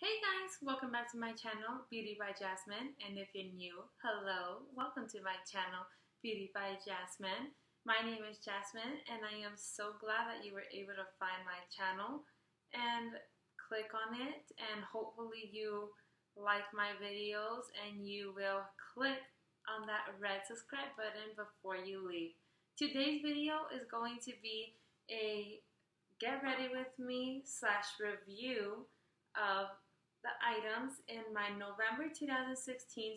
Hey guys, welcome back to my channel, Beauty by Jasmine. And if you're new, hello, welcome to my channel, Beauty by Jasmine. My name is Jasmine and I am so glad that you were able to find my channel and click on it, and hopefully you like my videos and you will click on that red subscribe button before you leave. Today's video is going to be a get ready with me / review of the items in my November 2016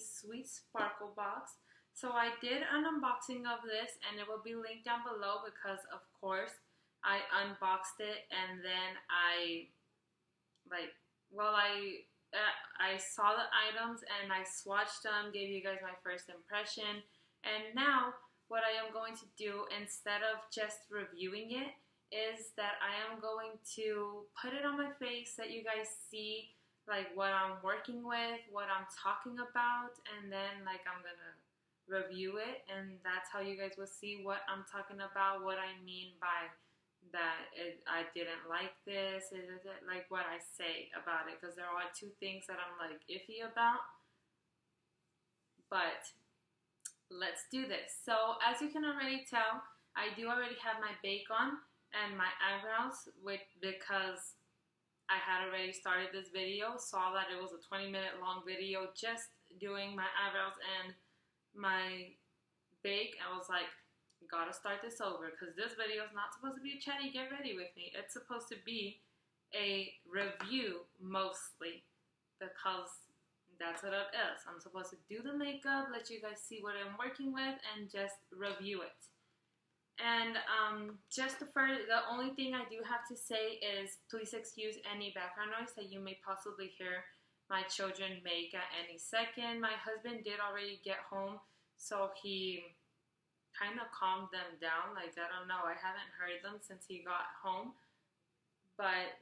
Sweet Sparkle box. So I did an unboxing of this and it will be linked down below because of course I unboxed it and then I saw the items and I swatched them, gave you guys my first impression, and now what I am going to do instead of just reviewing it is that I am going to put it on my face so that you guys see like what I'm working with, what I'm talking about, and then like I'm gonna review it, and that's how you guys will see what I'm talking about, what I mean by that I didn't like this, like what I say about it, because there are two things that I'm like iffy about. But let's do this. So as you can already tell, I do already have my bake on and my eyebrows because I had already started this video, saw that it was a 20-minute long video just doing my eyebrows and my bake. I was like, gotta start this over because this video is not supposed to be a chatty get ready with me. It's supposed to be a review mostly because that's what it is. I'm supposed to do the makeup, let you guys see what I'm working with, and just review it. And the only thing I do have to say is please excuse any background noise that you may possibly hear my children make at any second. My husband did already get home, so he kind of calmed them down. Like, I don't know, I haven't heard them since he got home, but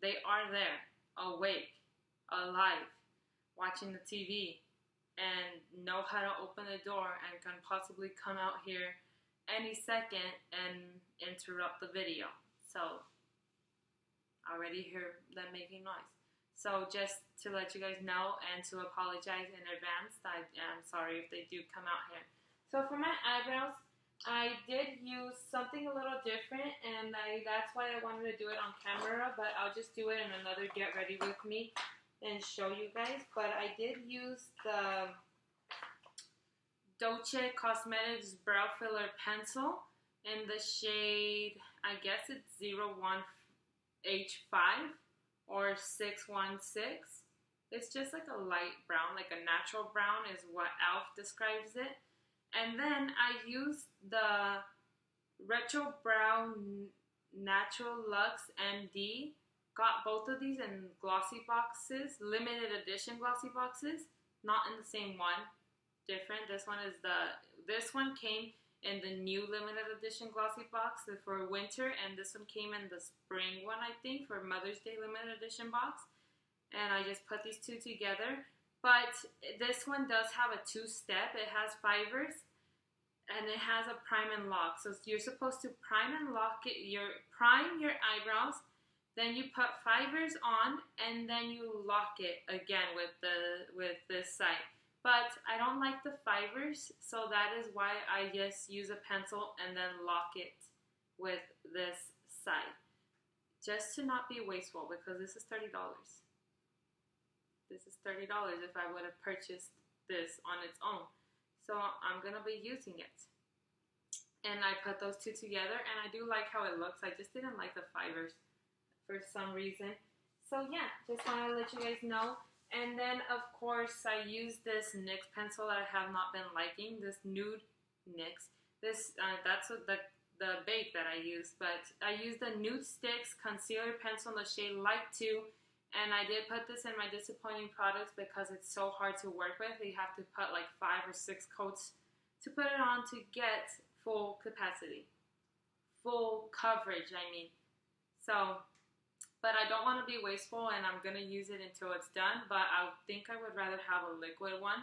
they are there, awake, alive, watching the TV, and know how to open the door and can possibly come out here any second and interrupt the video. So I already hear them making noise. So just to let you guys know and to apologize in advance, I am sorry if they do come out here. So for my eyebrows, I did use something a little different, and that's why I wanted to do it on camera, but I'll just do it in another get ready with me and show you guys. But I did use the Dolce Cosmetics Brow Filler Pencil in the shade, I guess it's 01H5 or 616. It's just like a light brown, like a natural brown is what Elf describes it. And then I used the Retro Brow Natural Luxe MD. Got both of these in glossy boxes, limited edition glossy boxes, not in the same one. Different. This one came in the new limited edition glossy box for winter, and this one came in the spring one, I think, for Mother's Day limited edition box. And I just put these two together. But this one does have a two-step. It has fibers and it has a prime and lock. So you're supposed to prime and lock it. Prime your eyebrows, then you put fibers on, and then you lock it again with this side. But I don't like the fibers, so that is why I just use a pencil and then lock it with this side. Just to not be wasteful, because this is $30. This is $30 if I would have purchased this on its own. So I'm going to be using it. And I put those two together, and I do like how it looks. I just didn't like the fibers for some reason. So yeah, just want to let you guys know. And then, of course, I use this NYX pencil that I have not been liking, this nude NYX. That's what the bake that I used, but I used the Nude Sticks Concealer Pencil in the shade Light 2, and I did put this in my disappointing products because it's so hard to work with. You have to put like 5 or 6 coats to put it on to get full capacity, full coverage, I mean. So, but I don't want to be wasteful, and I'm going to use it until it's done. But I think I would rather have a liquid one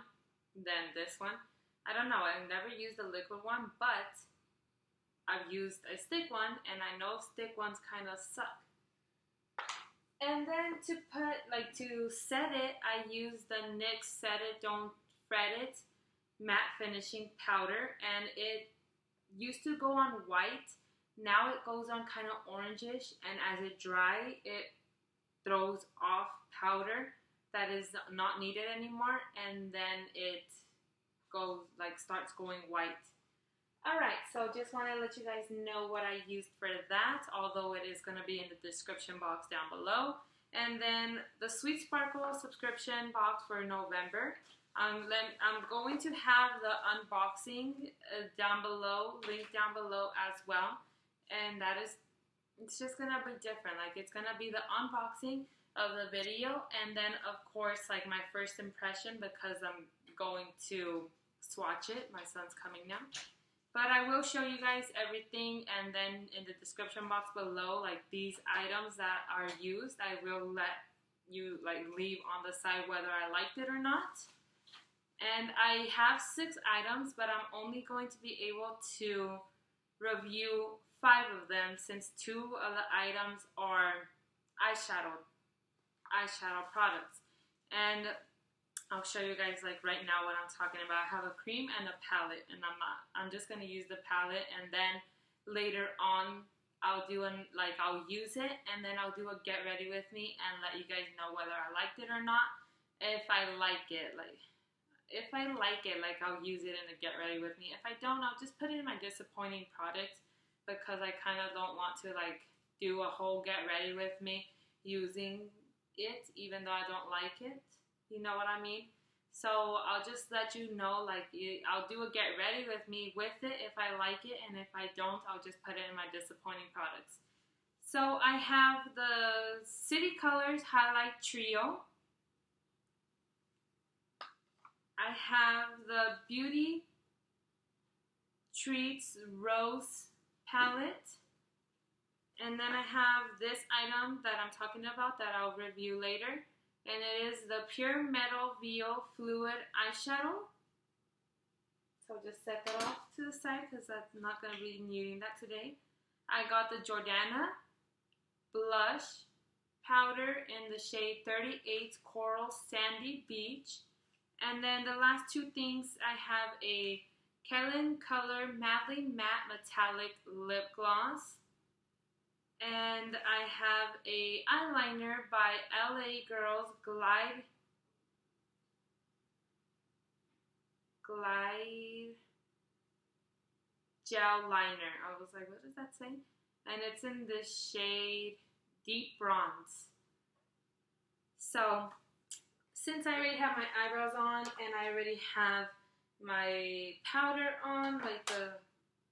than this one. I don't know. I've never used a liquid one, but I've used a stick one, and I know stick ones kind of suck. And then to put, like to set it, I use the NYX Set It, Don't Fret It matte finishing powder, and it used to go on white. Now it goes on kind of orangish, and as it dries, it throws off powder that is not needed anymore, and then it goes like starts going white. Alright, so just want to let you guys know what I used for that, although it is going to be in the description box down below. And then the Sweet Sparkle subscription box for November. I'm going to have the unboxing down below, link down below as well. And that is, it's just going to be different. Like, it's going to be the unboxing of the video, and then of course like my first impression, because I'm going to swatch it. My son's coming now. But I will show you guys everything, and then in the description box below, like these items that are used, I will let you like leave on the side whether I liked it or not. And I have 6 items, but I'm only going to be able to review 5 of them, since 2 of the items are eyeshadow products. And I'll show you guys like right now what I'm talking about. I have a cream and a palette, and I'm just gonna use the palette, and then later on I'll use it, and then I'll do a get ready with me and let you guys know whether I liked it or not. If I like it, like I'll use it in a get ready with me. If I don't, I'll just put it in my disappointing products, because I kind of don't want to like do a whole get ready with me using it even though I don't like it. You know what I mean? So I'll just let you know, like, I'll do a get ready with me with it if I like it, and if I don't, I'll just put it in my disappointing products. So I have the City Colors Highlight Trio. I have the Beauty Treats Rose Palette. And then I have this item that I'm talking about that I'll review later. And it is the Pure Metal VO Fluid Eyeshadow. So just set that off to the side, because I'm not going to be needing that today. I got the Jordana Blush Powder in the shade 38 Coral Sandy Beach. And then the last 2 things, I have a Kellen Color Madly Matte Metallic Lip Gloss. And I have a eyeliner by LA Girls Glide Gel Liner. I was like, what does that say? And it's in the shade Deep Bronze. So, since I already have my eyebrows on, and I already have my powder on, like the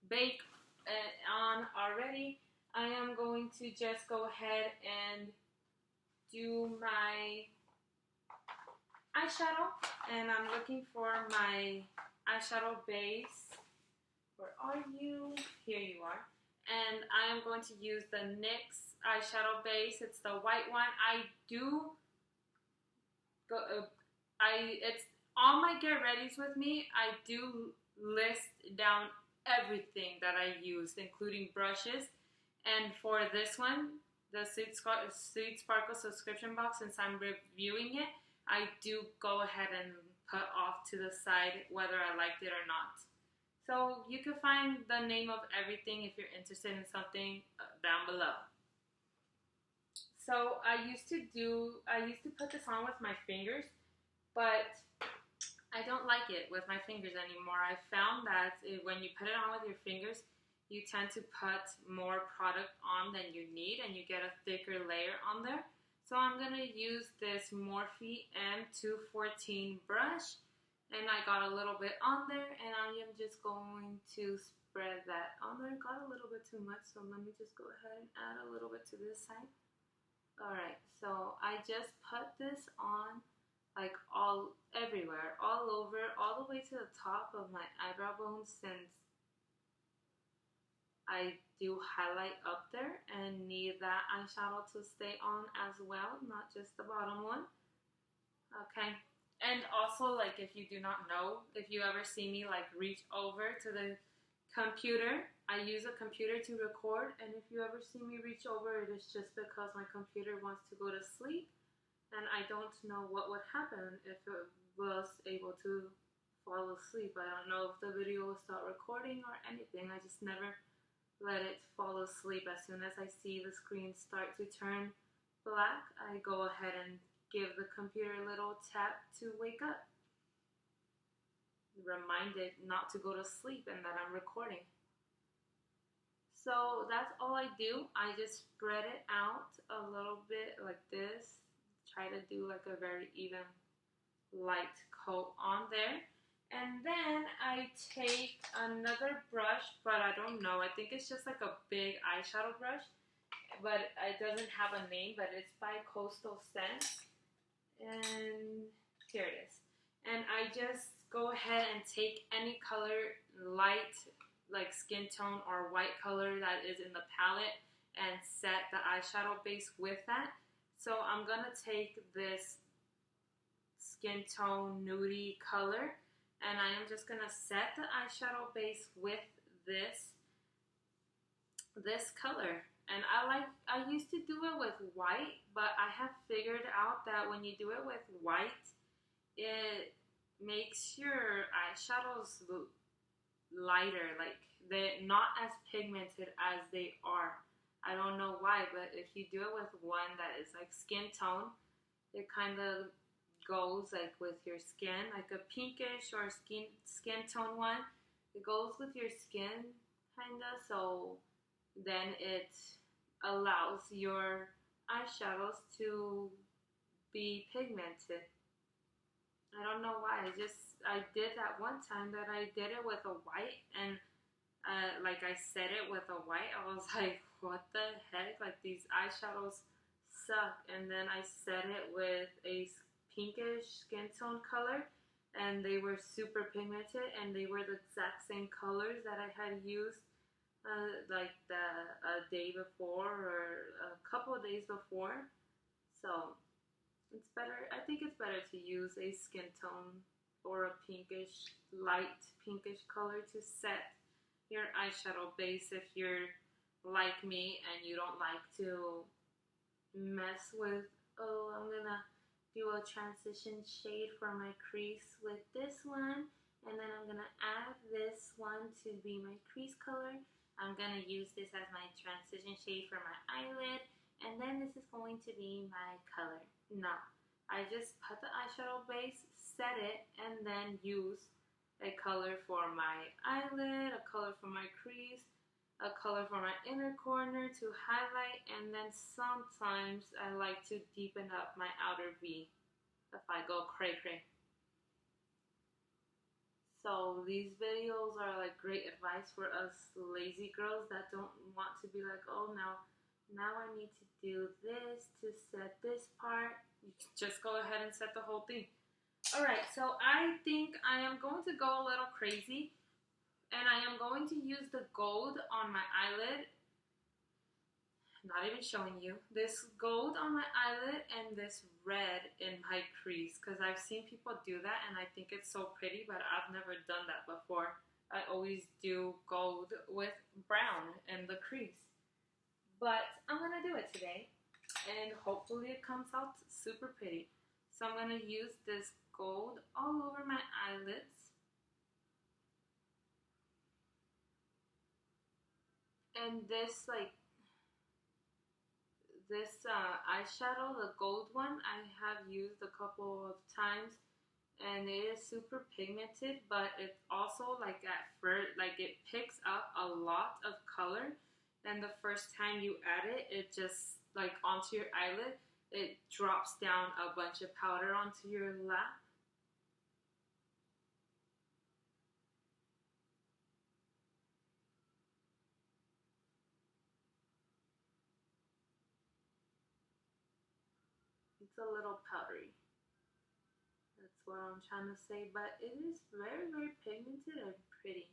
bake on already, I am going to just go ahead and do my eyeshadow. And I'm looking for my eyeshadow base. Where are you? Here you are. And I am going to use the NYX eyeshadow base. It's the white one. It's all my get readies with me. I do list down everything that I used, including brushes. And for this one, the Sweet Sparkle subscription box, since I'm reviewing it, I do go ahead and put off to the side whether I liked it or not. So you can find the name of everything if you're interested in something down below. So I used to put this on with my fingers, but I don't like it with my fingers anymore. I found that when you put it on with your fingers, you tend to put more product on than you need, and you get a thicker layer on there. So I'm going to use this Morphe M214 brush, and I got a little bit on there, and I am just going to spread that on there. Got a little bit too much, so let me just go ahead and add a little bit to this side. Alright, so I just put this on like everywhere, all over, all the way to the top of my eyebrow bone, since I do highlight up there and need that eyeshadow to stay on as well, not just the bottom one. Okay, and also, like, if you do not know, if you ever see me like reach over to the computer. I use a computer to record, and if you ever see me reach over, it is just because my computer wants to go to sleep, and I don't know what would happen if it was able to fall asleep. I don't know if the video will start recording or anything. I just never let it fall asleep. As soon as I see the screen start to turn black, I go ahead and give the computer a little tap to wake up. Remind it not to go to sleep and that I'm recording. So that's all I do. I just spread it out a little bit like this. Try to do like a very even light coat on there. And then I take another brush, but I don't know. I think it's just like a big eyeshadow brush, but it doesn't have a name, but it's by Coastal Scents. And here it is. And I just go ahead and take any color, light, like skin tone or white color that is in the palette, and set the eyeshadow base with that. So I'm gonna take this skin tone nudie color, and I am just gonna set the eyeshadow base with this color. And I used to do it with white, but I have figured out that when you do it with white, it makes your eyeshadows lighter, like they're not as pigmented as they are. I don't know why, but if you do it with one that is like skin tone, it kind of goes like with your skin, like a pinkish or skin tone one. It goes with your skin, kinda. So then it allows your eyeshadows to be pigmented. I don't know why. I did that one time that I did it with a white, and like I set it with a white. I was like, what the heck? Like, these eyeshadows suck. And then I set it with a pinkish skin tone color, and they were super pigmented, and they were the exact same colors that I had used like a day before or a couple of days before. So it's better. I think it's better to use a skin tone or a pinkish, light pinkish color to set your eyeshadow base if you're like me and you don't like to mess with, oh, I'm gonna do a transition shade for my crease with this one, and then I'm gonna add this one to be my crease color. I'm gonna use this as my transition shade for my eyelid, and then this is going to be my color. No, I just put the eyeshadow base, set it, and then use a color for my eyelid, a color for my crease, a color for my inner corner to highlight, and then sometimes I like to deepen up my outer V if I go cray-cray. So these videos are like great advice for us lazy girls that don't want to be like, oh, now I need to do this to set this part. You can just go ahead and set the whole thing. Alright, so I think I am going to go a little crazy, and I am going to use the gold on my eyelid. Not even showing you. This gold on my eyelid and this red in my crease, because I've seen people do that and I think it's so pretty, but I've never done that before. I always do gold with brown in the crease. But I'm going to do it today, and hopefully it comes out super pretty. So I'm going to use this gold all over my eyelids. And this eyeshadow, the gold one, I have used a couple of times, and it is super pigmented, but it's also like at first, like it picks up a lot of color, and the first time you add it, it just like onto your eyelid, it drops down a bunch of powder onto your lap. It's a little powdery. That's what I'm trying to say, but it is very, very pigmented and pretty.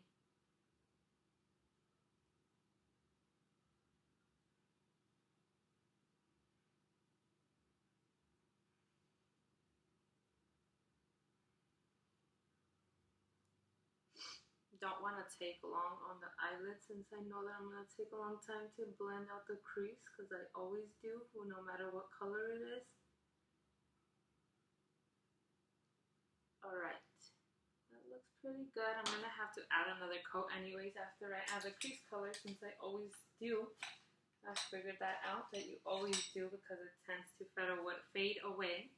don't want to take long on the eyelid since I know that I'm going to take a long time to blend out the crease because I always do, no matter what color it is. Alright, that looks pretty good. I'm going to have to add another coat anyways after I add the crease color since I always do. I figured that out, that you always do because it tends to fade away.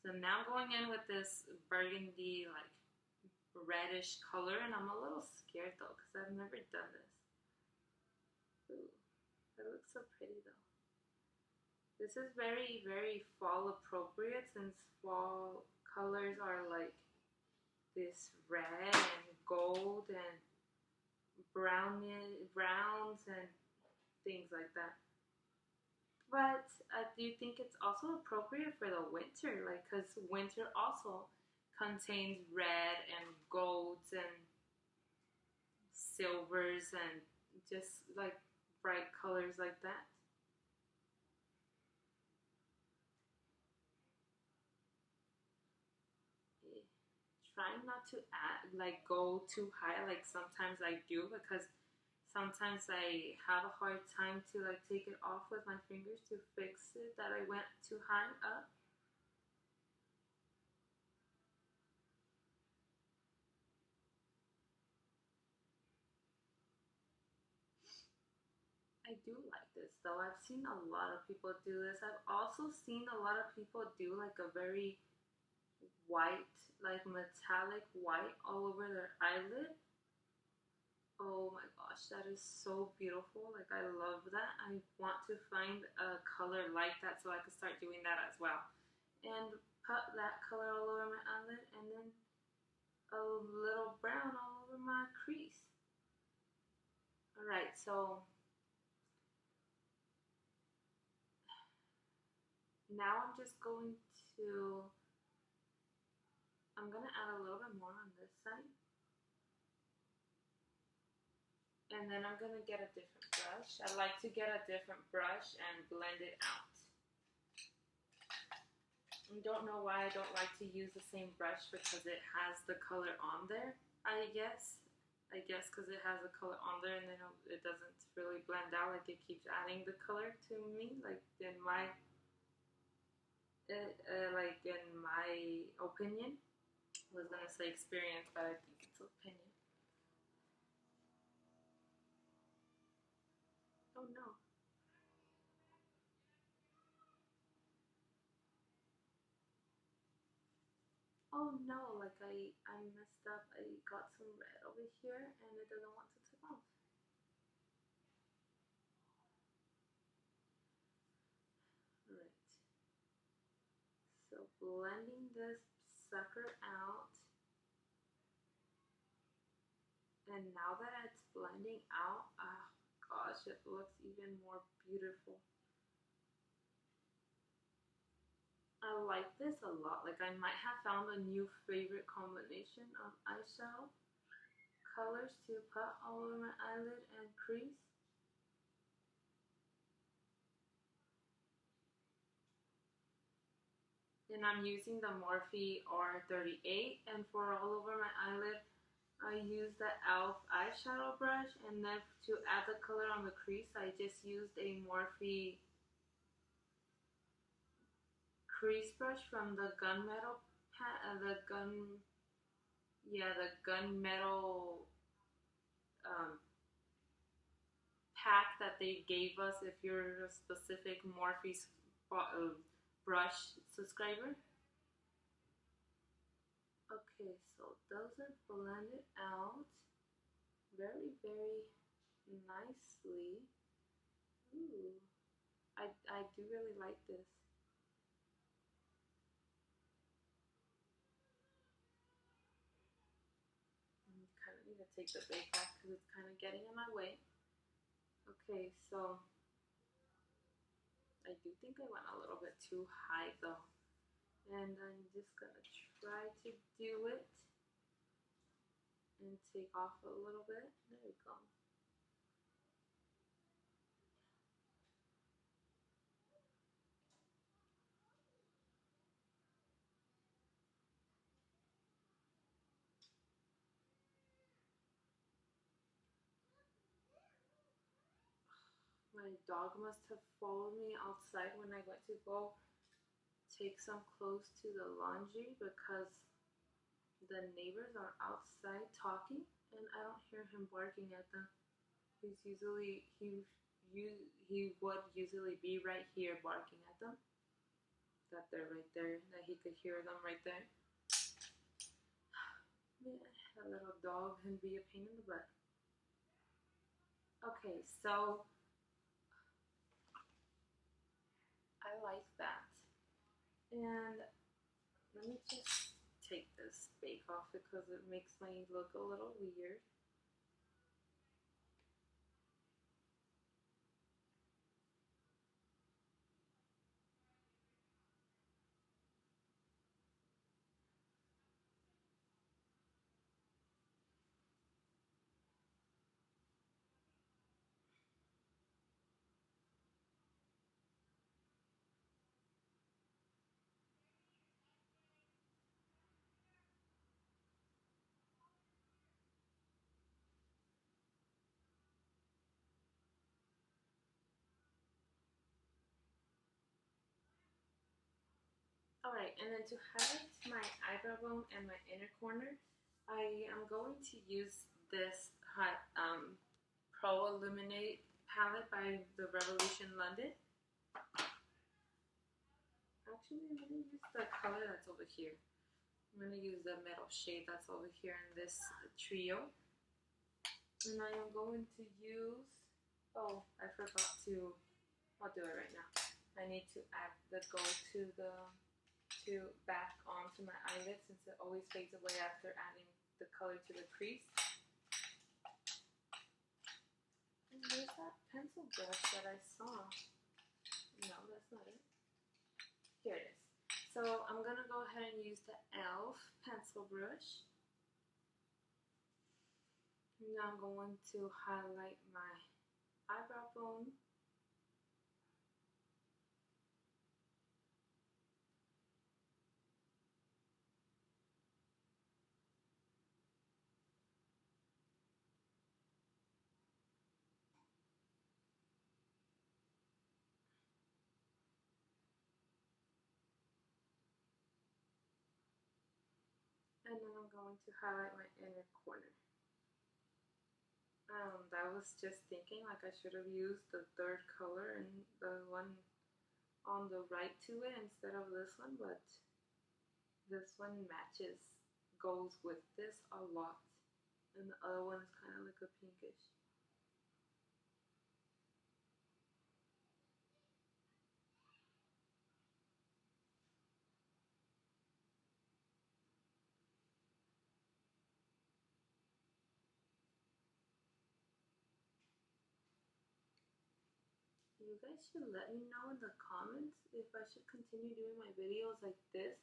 So now I'm going in with this burgundy, like, reddish color, and I'm a little scared though because I've never done this. Ooh, that looks so pretty though. This is very, very fall appropriate since fall colors are like this red and gold and browns and things like that. But I do think it's also appropriate for the winter, like, because winter also contains red and golds and silvers and just like bright colors like that. Trying not to go too high, like sometimes I do, because sometimes I have a hard time to like take it off with my fingers to fix it that I went too high up. I do like this though. I've seen a lot of people do this. I've also seen a lot of people do like a very white, like metallic white all over their eyelid. Oh my gosh, that is so beautiful. Like, I love that. I want to find a color like that so I can start doing that as well. And put that color all over my eyelid and then a little brown all over my crease. Alright, so now I'm just going to, I'm going to add a little bit more on this side. And then I'm going to get a different brush. I like to get a different brush and blend it out. I don't know why I don't like to use the same brush because it has the color on there, I guess. Because it has the color on there and then it doesn't really blend out, like it keeps adding the color to me, like in my opinion. I was gonna say experience, but I think it's opinion. Oh no. Oh no, like I messed up. I got some red over here and it doesn't want to take off. Alright. So blending this sucker out. And now that it's blending out, oh gosh, it looks even more beautiful. I like this a lot. Like, I might have found a new favorite combination of eyeshadow colors to put all over my eyelid and crease. And I'm using the Morphe R38, and for all over my eyelid, I use the e.l.f. eyeshadow brush, and then to add the color on the crease, I just used a Morphe crease brush from the gunmetal gunmetal pack that they gave us if you're a specific Morphe brush subscriber. Okay, so those are blended out very, very nicely. Ooh, I do really like this. I kind of need to take the bake back because it's kind of getting in my way. Okay, so I do think I went a little bit too high though. And I'm just gonna try to do it and take off a little bit. There we go. My dog must have followed me outside when I went to go take some clothes to the laundry because the neighbors are outside talking and I don't hear him barking at them. He would usually be right here barking at them. That they're right there, that he could hear them right there. Man, a little dog can be a pain in the butt. Okay, so I like that. And let me just take this bake off because it makes my look a little weird. Alright, and then to highlight my eyebrow bone and my inner corner, I am going to use this Pro Illuminate palette by the Revolution London. Actually, I'm going to use the color that's over here. I'm going to use the metal shade that's over here in this trio. And I am going to use, oh, I forgot to, I'll do it right now. I need to add the gold back onto my eyelid since it always fades away after adding the color to the crease. And there's that pencil brush that I saw. No, that's not it. Here it is. So I'm going to go ahead and use the e.l.f. pencil brush. Now I'm going to highlight my eyebrow bone. And then I'm going to highlight my inner corner. I was just thinking like I should have used the third color and the one on the right to it instead of this one, but this one goes with this a lot. And the other one is kind of like a pinkish. You guys should let me know in the comments if I should continue doing my videos like this,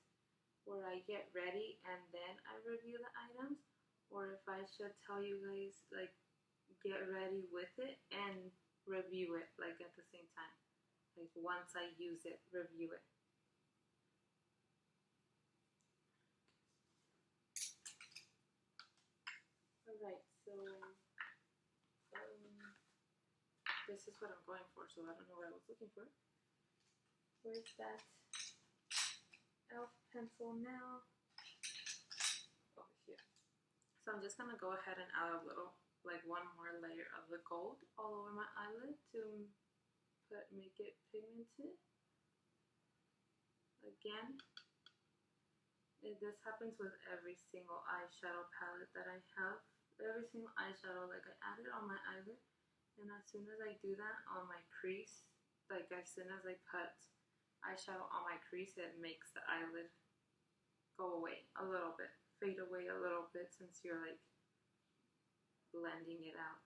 where I get ready and then I review the items, or if I should tell you guys like get ready with it and review it like at the same time. Like once I use it, review it. Alright, so this is what I'm going for, so I don't know what I was looking for. Where's that e.l.f. pencil now? Over here. So I'm just going to go ahead and add a little, like one more layer of the gold all over my eyelid to make it pigmented. Again, this happens with every single eyeshadow palette that I have. Every single eyeshadow, like I add it on my eyelid, and as soon as I do that on my crease, like as soon as I put eyeshadow on my crease, it makes the eyelid go away a little bit, fade away a little bit since you're like blending it out.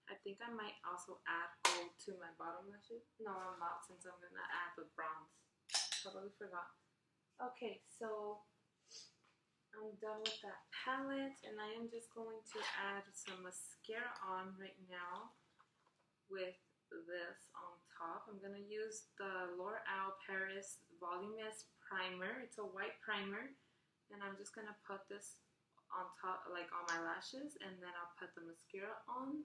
I think I might also add gold to my bottom lashes. No, I'm not, since I'm going to add the bronze. Totally forgot. Okay, so I'm done with that palette, and I am just going to add some mascara on right now with this on top. I'm going to use the L'Oreal Paris Voluminous Primer. It's a white primer, and I'm just going to put this on top, like on my lashes, and then I'll put the mascara on.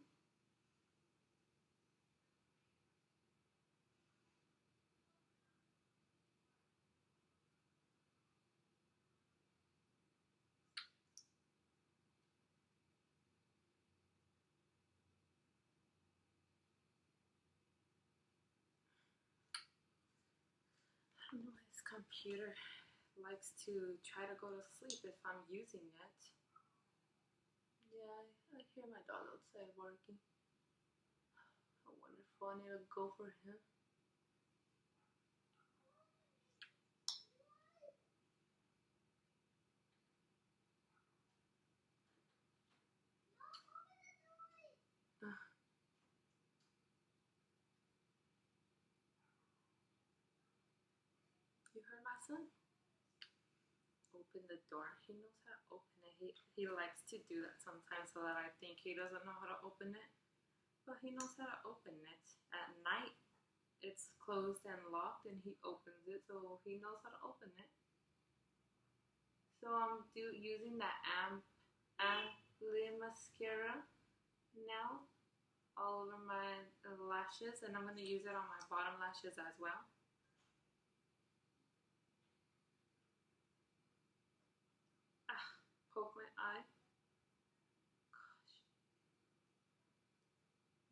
I don't know why this computer likes to try to go to sleep if I'm using it. Yeah, I hear my dog outside barking. How wonderful. I need to go for him. You heard my son? Open the door. He knows how to open it. He likes to do that sometimes so that I think he doesn't know how to open it. But he knows how to open it. At night, it's closed and locked and he opens it, so he knows how to open it. So I'm using that Amplin mascara now all over my lashes, and I'm going to use it on my bottom lashes as well. Poke my eye. Gosh.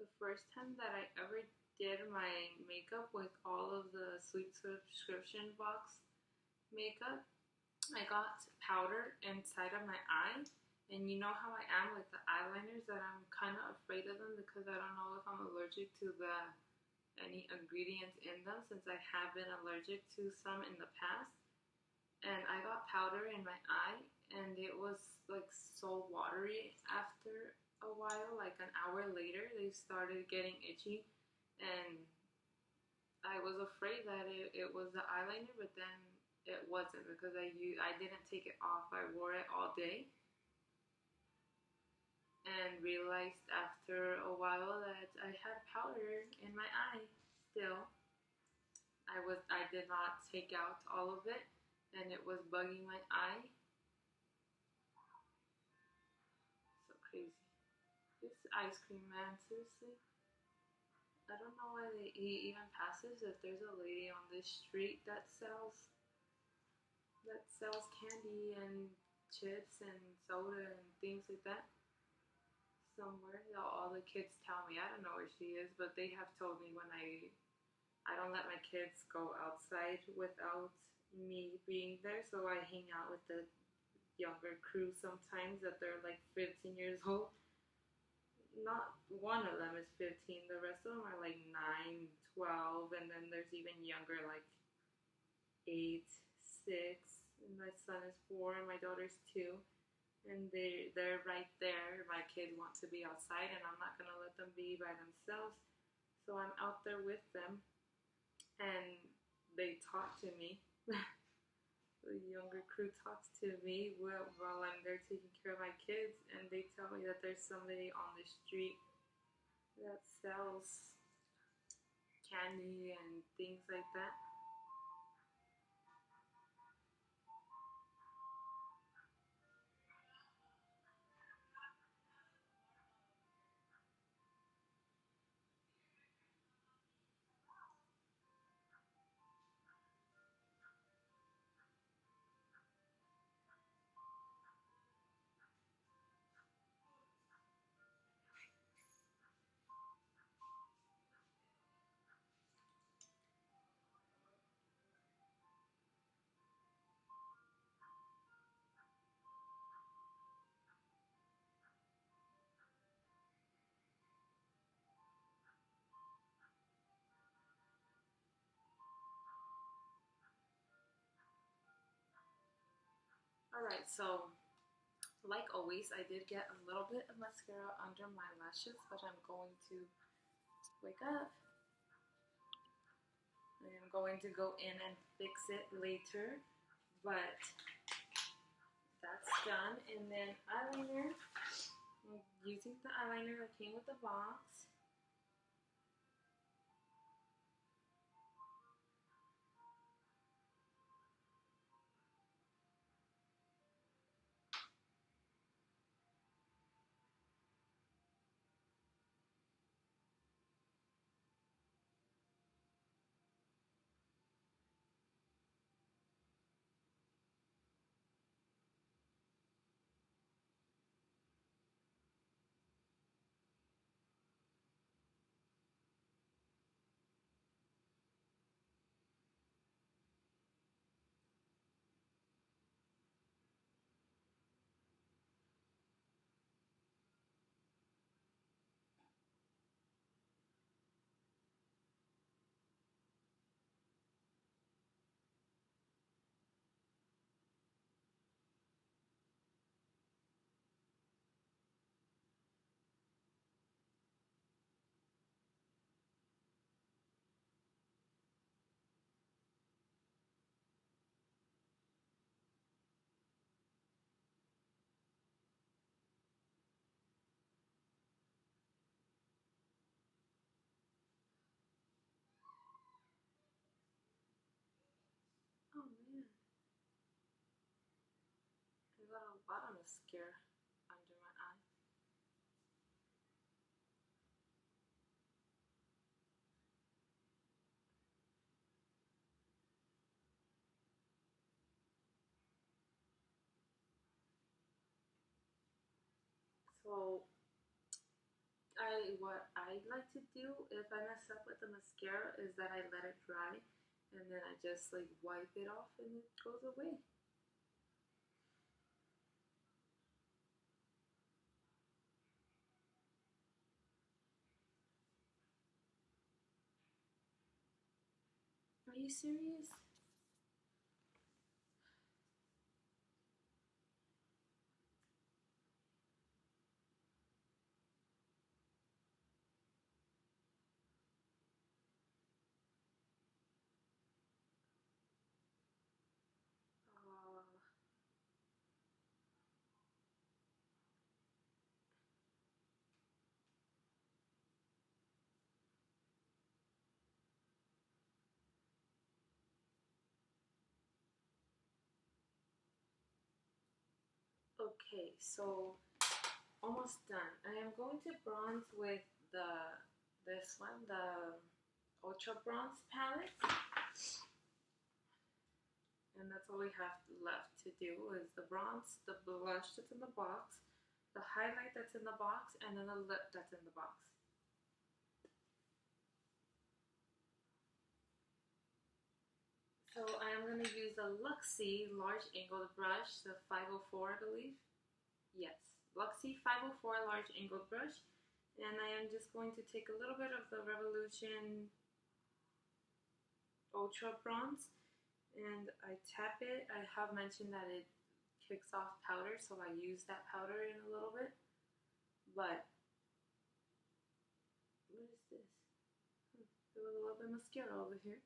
The first time that I ever did my makeup with all of the Sweet subscription box makeup, I got powder inside of my eye. And you know how I am with the eyeliners, that I'm kind of afraid of them because I don't know if I'm allergic to any ingredients in them, since I have been allergic to some in the past. And I got powder in my eye, and it was like so watery after a while. Like an hour later, they started getting itchy, and I was afraid that it was the eyeliner, but then it wasn't, because I didn't take it off. I wore it all day, and realized after a while that I had powder in my eye still. I did not take out all of it, and it was bugging my eye. So crazy. This ice cream man, seriously. I don't know why he even passes if there's a lady on this street that sells candy and chips and soda and things like that somewhere. All the kids tell me, I don't know where she is, but they have told me when I don't let my kids go outside without me being there, so I hang out with the younger crew sometimes that they're like 15 years old. Not one of them is 15, the rest of them are like 9, 12, and then there's even younger, like 8, 6, and my son is 4 and my daughter's 2, and they're right there. My kids want to be outside, and I'm not gonna let them be by themselves, so I'm out there with them, and they talk to me. The younger crew talks to me while I'm there taking care of my kids, and they tell me that there's somebody on the street that sells candy and things like that. Alright, so like always, I did get a little bit of mascara under my lashes, but I'm going to wake up. I'm going to go in and fix it later, but that's done. And then eyeliner, I'm using the eyeliner that came with the box. here under my eye. So what I like to do if I mess up with the mascara is that I let it dry and then I just like wipe it off and it goes away. Are you serious? Uh, okay, so almost done. I am going to bronze with this one, the Ultra Bronze palette. And that's all we have left to do is the bronze, the blush that's in the box, the highlight that's in the box, and then the lip that's in the box. So I am going to use the Luxie large angled brush, the 504 I believe. Yes, Luxie 504 large angled brush. And I am just going to take a little bit of the Revolution Ultra Bronze and I tap it. I have mentioned that it kicks off powder, so I use that powder in a little bit. But what is this? There was a little bit of mascara over here.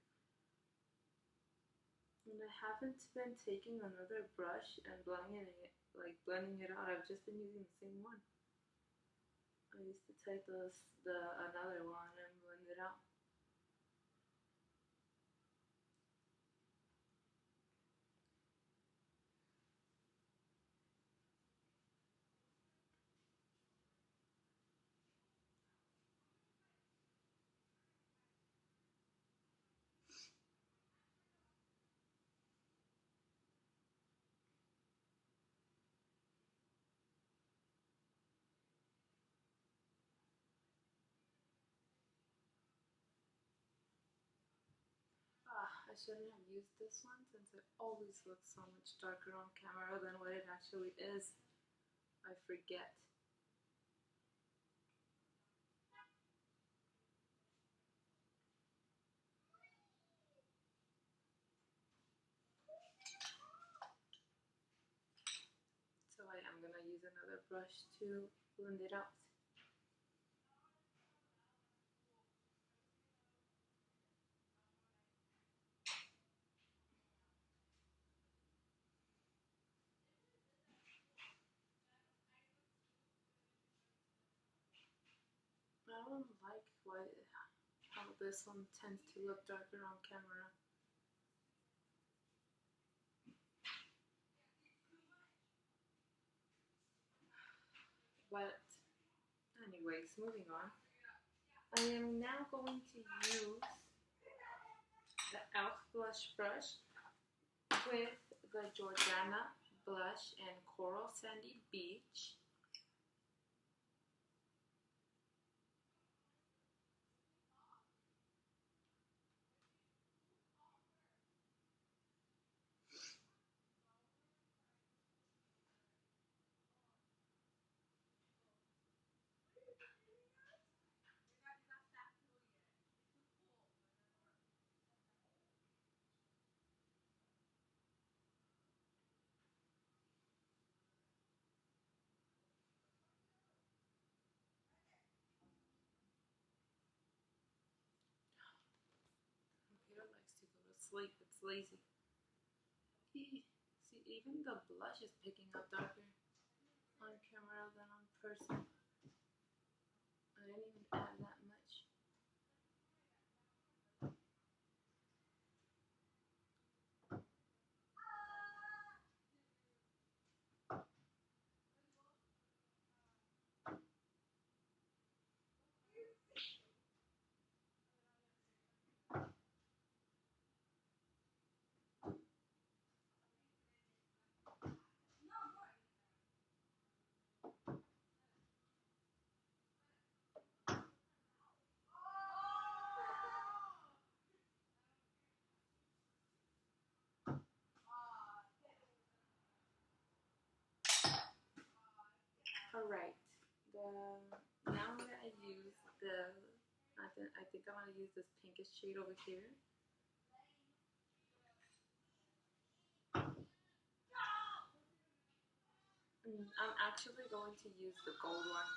And I haven't been taking another brush and blending it out. I've just been using the same one. I used to take the another one and blend it out. I shouldn't have used this one since it always looks so much darker on camera than what it actually is. I forget. So I am going to use another brush to blend it out. I don't like how this one tends to look darker on camera. But anyways, moving on. I am now going to use the e.l.f. blush brush with the Jordana blush and Coral Sandy Beach. Computer likes to go to sleep. It's lazy. See, even the blush is picking up darker on camera than on person. I didn't even add that much. Alright, now I'm gonna use I think I'm gonna use this pinkish shade over here. I'm actually going to use the gold one.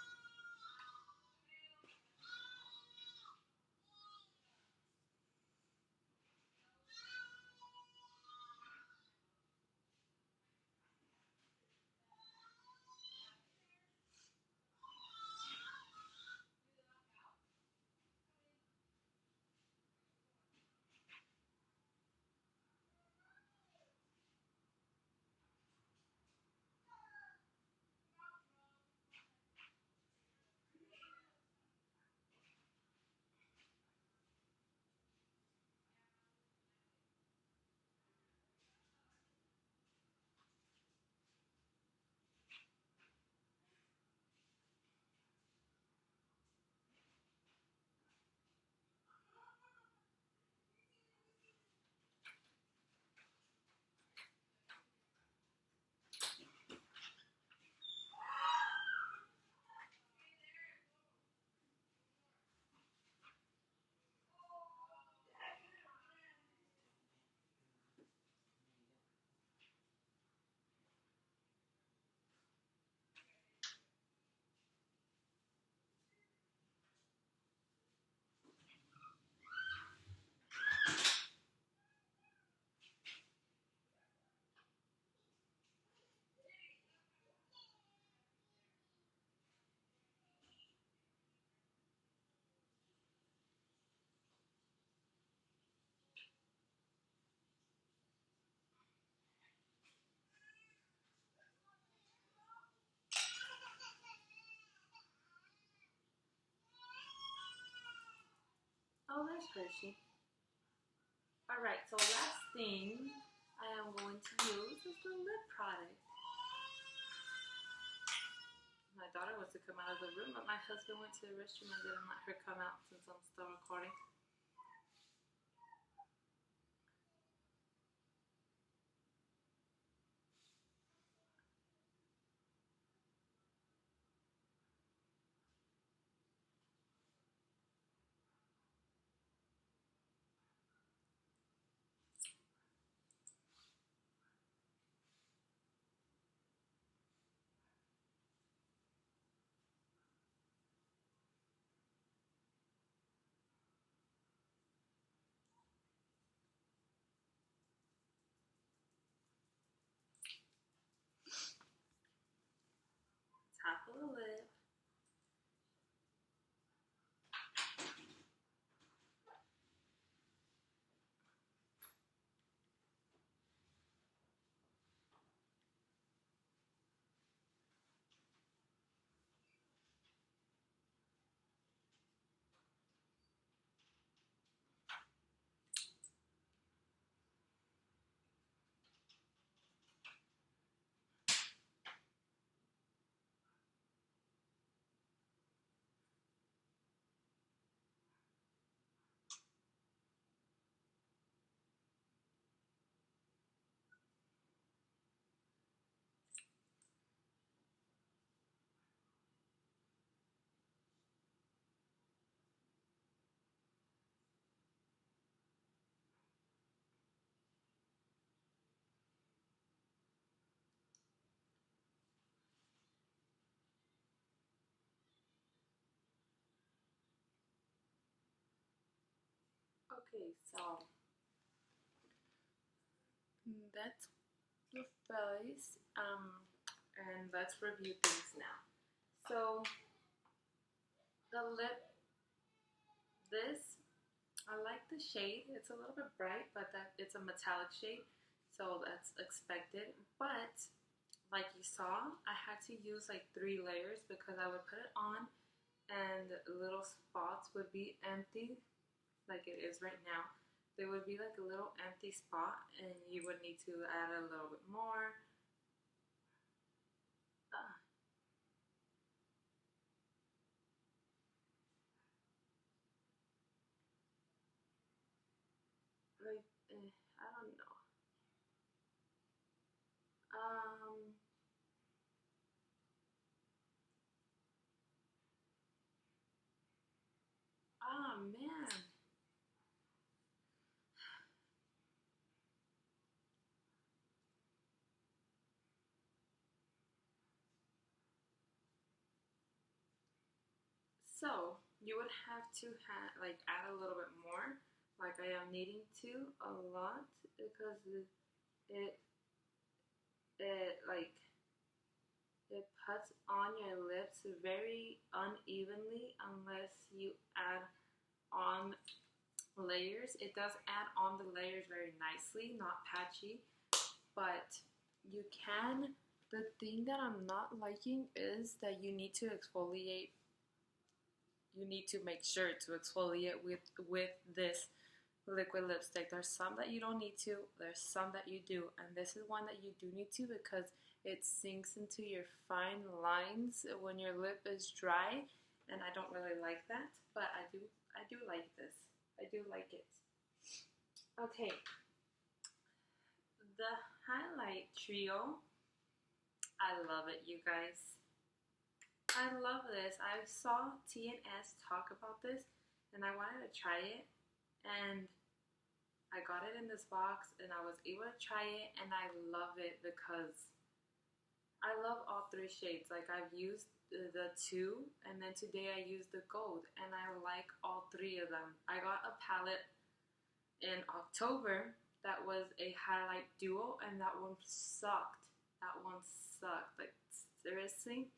Oh, there's Hershey. Alright, so last thing I am going to use is the lip product. My daughter wants to come out of the room, but my husband went to the restroom and didn't let her come out since I'm still recording. Top of the lip. Okay, so that's the face. And let's review things now. So the lip, this, I like the shade. It's a little bit bright, but it's a metallic shade, so that's expected. But like you saw, I had to use like 3 layers because I would put it on and little spots would be empty like it is right now. There would be like a little empty spot and you would need to add a little bit more. Uh, like, I don't know. Um, man. So you would have to like add a little bit more, like I am needing to a lot because it like it puts on your lips very unevenly unless you add on layers. It does add on the layers very nicely, not patchy, but you can. The thing that I'm not liking is that you need to exfoliate. You need to make sure to exfoliate with this liquid lipstick. There's some that you don't need to, there's some that you do, and this is one that you do need to because it sinks into your fine lines when your lip is dry, and I don't really like that, but I do like this. I do like it. Okay, the highlight trio, I love it, you guys. I love this. I saw T&S talk about this, and I wanted to try it, and I got it in this box, and I was able to try it, and I love it because I love all three shades. Like, I've used the two, and then today I used the gold, and I like all three of them. I got a palette in October that was a highlight duo, and that one sucked. That one sucked. Like, seriously?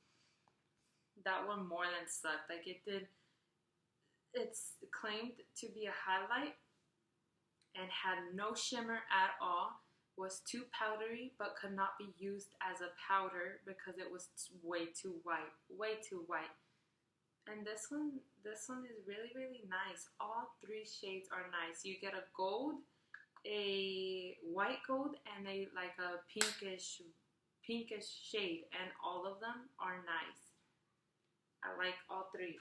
That one more than sucked. Like, it's claimed to be a highlight and had no shimmer at all, was too powdery, but could not be used as a powder because it was way too white, And this one is really, really nice. All three shades are nice. You get a gold, a white gold, and a like a pinkish shade, and all of them are nice. I like all three.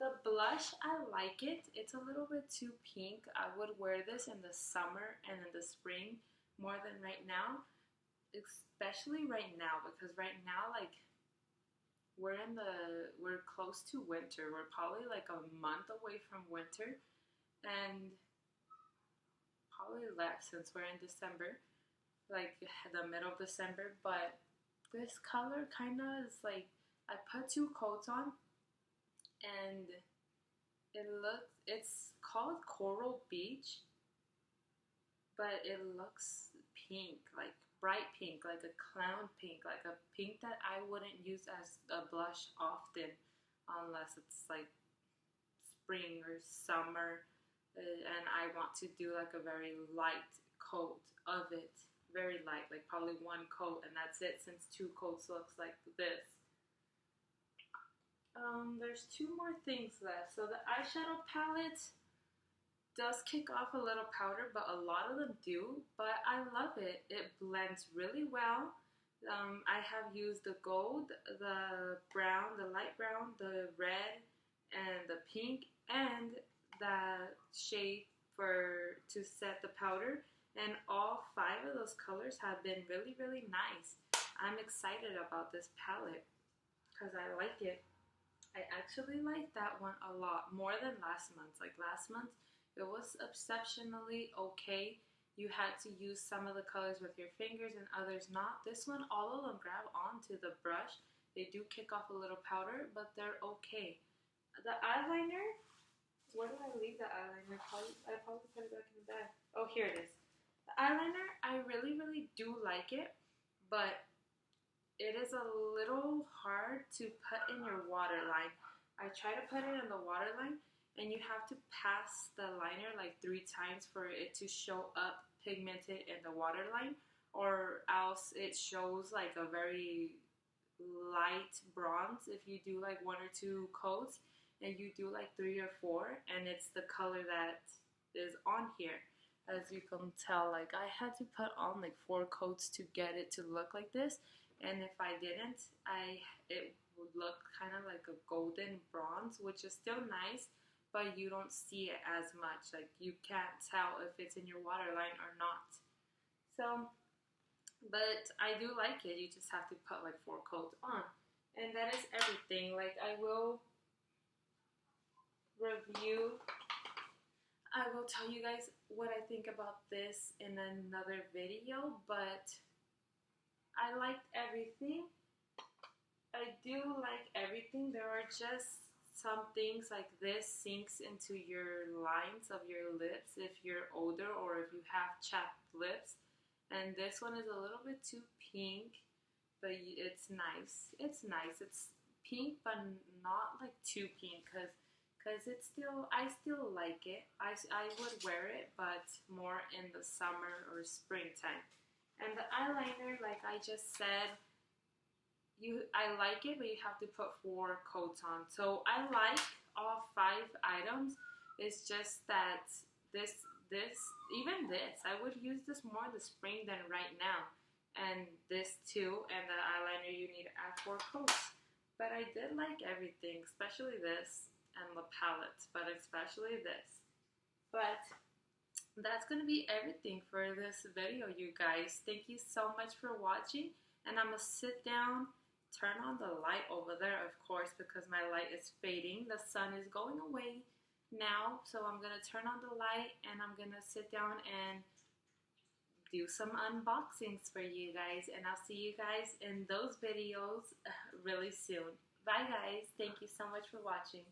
The blush, I like it. It's a little bit too pink. I would wear this in the summer and in the spring more than right now. Especially right now, because right now, like, we're close to winter. We're probably like a month away from winter, and probably less since we're in December, like the middle of December. But this color kind of is like, I put two coats on, and it's called Coral Beach, but it looks pink, like bright pink, like a clown pink, like a pink that I wouldn't use as a blush often unless it's like spring or summer, and I want to do like a very light coat of it, very light, like probably one coat, and that's it, since two coats looks like this. There's two more things left. So the eyeshadow palette does kick off a little powder, but a lot of them do, but I love it. It blends really well. I have used the gold, the brown, the light brown, the red, and the pink, and the shade to set the powder, and all five of those colors have been really, really nice. I'm excited about this palette because I like it. I actually like that one a lot more than last month. Like last month, it was exceptionally okay. You had to use some of the colors with your fingers and others not. This one, all of them grab onto the brush. They do kick off a little powder, but they're okay. The eyeliner, where did I leave the eyeliner? I probably put it back in the bag. Oh, here it is. The eyeliner, I really, really do like it, but it is a little hard to put in your waterline. I try to put it in the waterline, and you have to pass the liner like 3 times for it to show up pigmented in the waterline, or else it shows like a very light bronze if you do like 1 or 2 coats, and you do like 3 or 4, and it's the color that is on here. As you can tell, like I had to put on like 4 coats to get it to look like this. And if I didn't, it would look kind of like a golden bronze, which is still nice, but you don't see it as much. Like, you can't tell if it's in your waterline or not. So, but I do like it. You just have to put like 4 coats on. And that is everything. Like, I will review. I will tell you guys what I think about this in another video, but I liked everything. I do like everything. There are just some things like this sinks into your lines of your lips if you're older or if you have chapped lips. And this one is a little bit too pink, but it's nice. It's nice. It's pink, but not like too pink, because I still like it. I would wear it, but more in the summer or springtime. And the eyeliner, like I just said, I like it, but you have to put 4 coats on. So I like all 5 items. It's just that even this, I would use this more in the spring than right now. And this too, and the eyeliner, you need to add 4 coats. But I did like everything, especially this and the palette, but especially this. But that's going to be everything for this video, you guys. Thank you so much for watching. And I'm going to sit down, turn on the light over there, of course, because my light is fading. The sun is going away now, so I'm going to turn on the light and I'm going to sit down and do some unboxings for you guys, and I'll see you guys in those videos really soon. Bye guys, thank you so much for watching.